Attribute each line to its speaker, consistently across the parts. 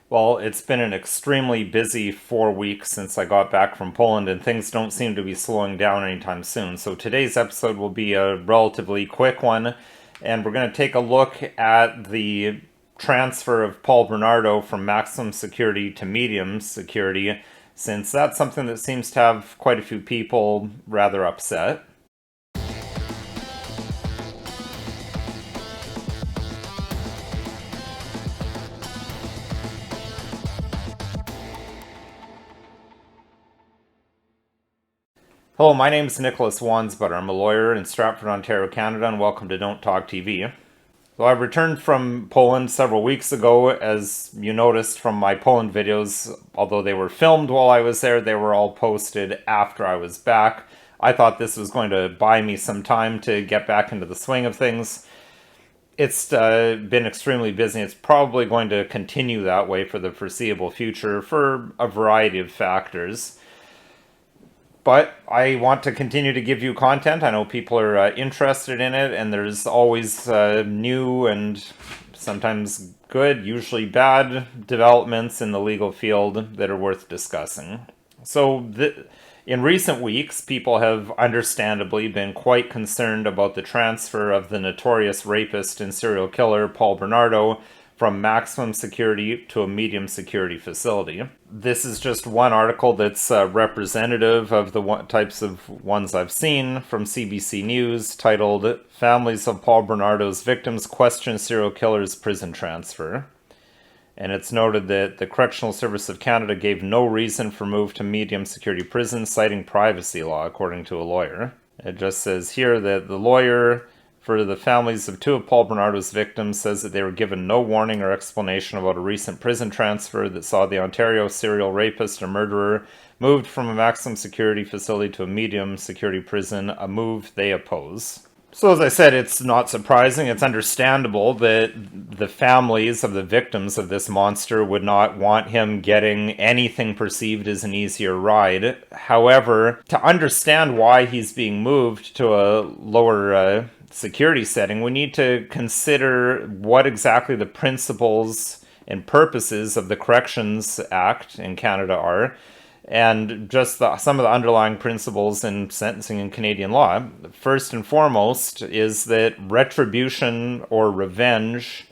Speaker 1: Well, it's been an extremely busy 4 weeks since I got back from Poland, and things don't seem to be slowing down anytime soon. So today's episode will be a relatively quick one, and we're going to take a look at the transfer of Paul Bernardo from maximum security to medium security, since that's something that seems to have quite a few people rather upset. Hello, my name is Nicholas Wansbutter. I'm a lawyer in Stratford, Ontario, Canada, and welcome to Don't Talk TV. So I returned from Poland several weeks ago. As you noticed from my Poland videos, although they were filmed while I was there, they were all posted after I was back. I thought this was going to buy me some time to get back into the swing of things. It's been extremely busy. It's probably going to continue that way for the foreseeable future for a variety of factors. But I want to continue to give you content. I know people are interested in it, and there's always new and sometimes good, usually bad developments in the legal field that are worth discussing. So, in recent weeks, people have understandably been quite concerned about the transfer of the notorious rapist and serial killer Paul Bernardo from maximum security to a medium security facility. This is just one article that's representative of the types of ones I've seen from CBC News, titled "Families of Paul Bernardo's Victims Question Serial Killer's Prison Transfer." And it's noted that the Correctional Service of Canada gave no reason for move to medium security prison, citing privacy law, according to a lawyer. It just says here that the lawyer for the families of two of Paul Bernardo's victims says that they were given no warning or explanation about a recent prison transfer that saw the Ontario serial rapist or murderer moved from a maximum security facility to a medium security prison, a move they oppose. So as I said, it's not surprising, it's understandable that the families of the victims of this monster would not want him getting anything perceived as an easier ride. However, to understand why he's being moved to a lower security setting, we need to consider what exactly the principles and purposes of the Corrections Act in Canada are, and just some of the underlying principles in sentencing in Canadian law. First and foremost is that retribution or revenge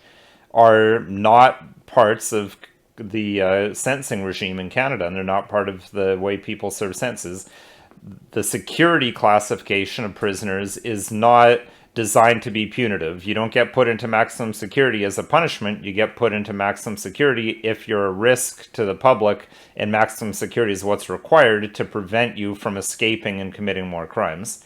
Speaker 1: are not parts of the sentencing regime in Canada, and they're not part of the way people serve sentences. The security classification of prisoners is not designed to be punitive. You don't get put into maximum security as a punishment. You get put into maximum security if you're a risk to the public, and maximum security is what's required to prevent you from escaping and committing more crimes.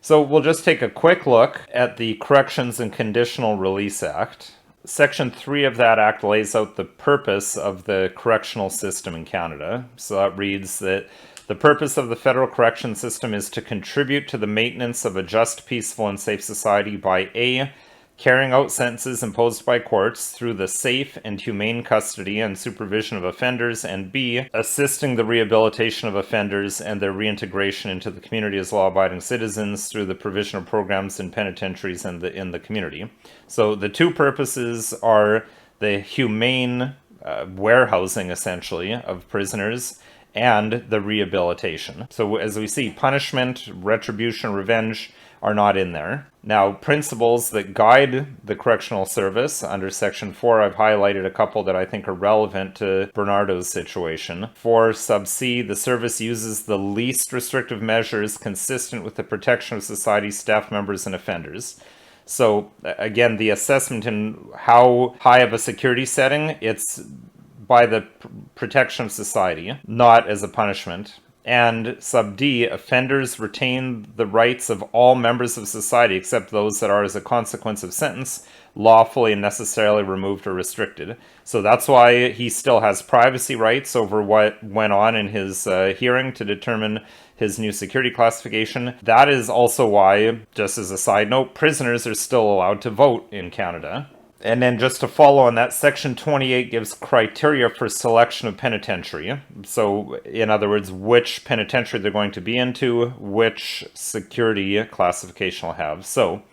Speaker 1: So we'll just take a quick look at the Corrections and Conditional Release Act. Section 3 of that act lays out the purpose of the correctional system in Canada. So that reads that the purpose of the federal correction system is to contribute to the maintenance of a just, peaceful, and safe society by A, carrying out sentences imposed by courts through the safe and humane custody and supervision of offenders, and B, assisting the rehabilitation of offenders and their reintegration into the community as law-abiding citizens through the provision of programs in penitentiaries and in the community. So the two purposes are the humane warehousing, essentially, of prisoners, and the rehabilitation. So as we see, punishment, retribution, revenge are not in there. Now, principles that guide the correctional service under Section 4, I've highlighted a couple that I think are relevant to Bernardo's situation. 4 sub C, the service uses the least restrictive measures consistent with the protection of society, staff members, and offenders. So again, the assessment in how high of a security setting, it's by the protection of society, not as a punishment. And sub D, offenders retain the rights of all members of society except those that are, as a consequence of sentence, lawfully and necessarily removed or restricted. So that's why he still has privacy rights over what went on in his hearing to determine his new security classification. That is also why, just as a side note, prisoners are still allowed to vote in Canada. And then just to follow on that, Section 28 gives criteria for selection of penitentiary. So, in other words, which penitentiary they're going to be into, which security classification will have. So,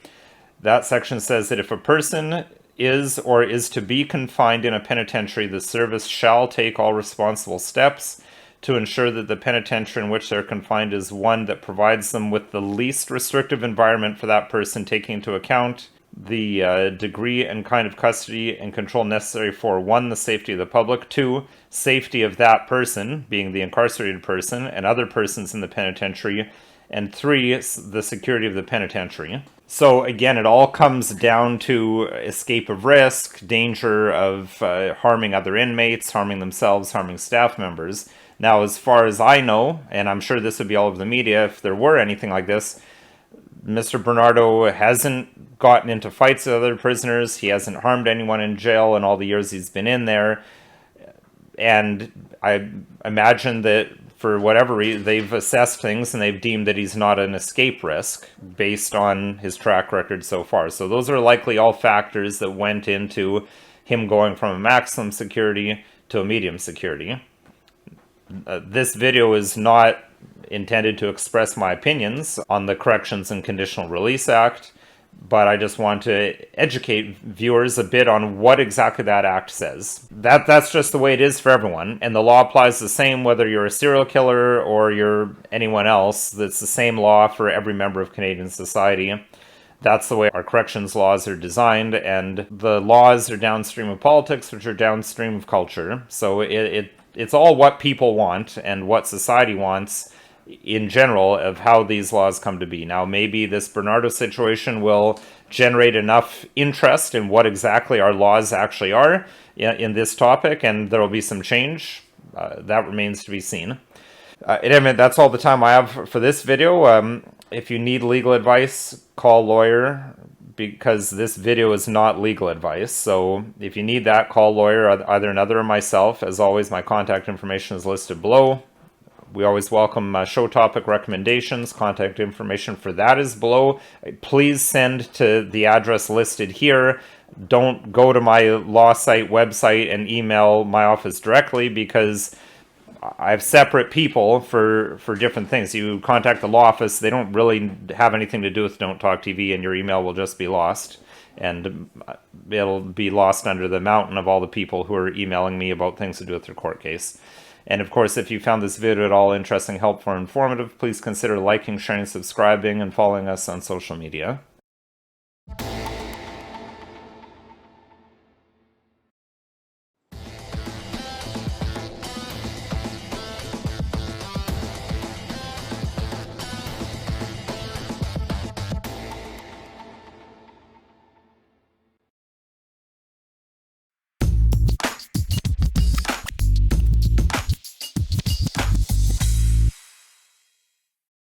Speaker 1: that section says that if a person is or is to be confined in a penitentiary, the service shall take all responsible steps to ensure that the penitentiary in which they're confined is one that provides them with the least restrictive environment for that person, taking into account the degree and kind of custody and control necessary for 1, the safety of the public, 2, safety of that person, being the incarcerated person, and other persons in the penitentiary, and 3, the security of the penitentiary. So again, it all comes down to escape of risk, danger of harming other inmates, harming themselves, harming staff members. Now, as far as I know, and I'm sure this would be all over the media if there were anything like this, Mr. Bernardo hasn't gotten into fights with other prisoners. He hasn't harmed anyone in jail in all the years he's been in there. And I imagine that for whatever reason, they've assessed things and they've deemed that he's not an escape risk based on his track record so far. So those are likely all factors that went into him going from a maximum security to a medium security. This video is not intended to express my opinions on the Corrections and Conditional Release Act, but I just want to educate viewers a bit on what exactly that act says. That's just the way it is for everyone, and the law applies the same whether you're a serial killer or you're anyone else. That's the same law for every member of Canadian society. That's the way our corrections laws are designed, and the laws are downstream of politics, which are downstream of culture. So it's all what people want and what society wants in general of how these laws come to be. Now, maybe this Bernardo situation will generate enough interest in what exactly our laws actually are in this topic, and there will be some change. That remains to be seen. Anyway, that's all the time I have for this video. If you need legal advice, call lawyer, because this video is not legal advice. So if you need that, call lawyer, either another or myself. As always, my contact information is listed below. We always welcome show topic recommendations. Contact information for that is below. Please send to the address listed here. Don't go to my law site website and email my office directly, because I have separate people for different things. You contact the law office, they don't really have anything to do with Don't Talk TV, and your email will just be lost. And it'll be lost under the mountain of all the people who are emailing me about things to do with their court case. And of course, if you found this video at all interesting, helpful, or informative, please consider liking, sharing, subscribing, and following us on social media.